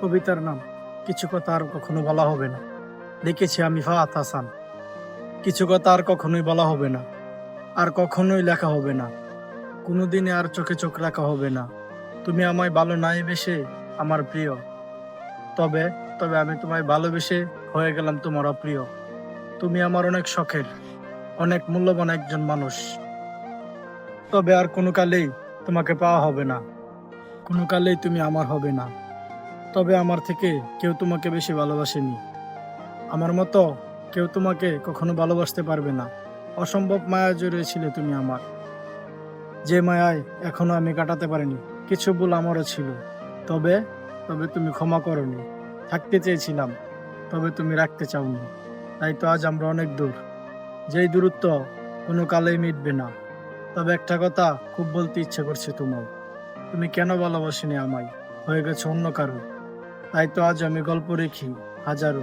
কবিতার নাম কিছু কথা আর কখনো বলা হবে না। লিখেছি আমি ফাহাদ হাসান। কিছু কথা আর কখনোই বলা হবে না, আর কখনোই লেখা হবে না, কোনোদিনই আর চোখে চোখ রাখা হবে না। তুমি আমায় ভালো নাই বেশে আমার প্রিয়, তবে তবে আমি তোমায় ভালোবেসে হয়ে গেলাম তোমার অপ্রিয়। তুমি আমার অনেক শখের, অনেক মূল্যবান একজন মানুষ, তবে আর কোনো কালেই তোমাকে পাওয়া হবে না, কোনো কালেই তুমি আমার হবে না। তবে আমার থেকে কেউ তোমাকে বেশি ভালোবাসেনি, আমার মতো কেউ তোমাকে কখনো ভালোবাসতে পারবে না। অসম্ভব মায়া জড়িয়েছিলে তুমি আমার, যে মায়ায় এখনো আমি কাটাতে পারিনি। কিছু ভুল আমারও ছিল, তবে তবে তুমি ক্ষমা করনি। থাকতে চেয়েছিলাম, তবে তুমি রাখতে চাওনি। তাই তো আজ আমরা অনেক দূর, যেই দূরত্ব কোনো কালেই মিটবে না। তবে একটা কথা খুব বলতে ইচ্ছে করছে তোমায়, তুমি কেন ভালোবাসিনি আমায়, হয়ে গেছে অন্য কারো। তাই তো আজ আমি গল্প রেখি হাজারো।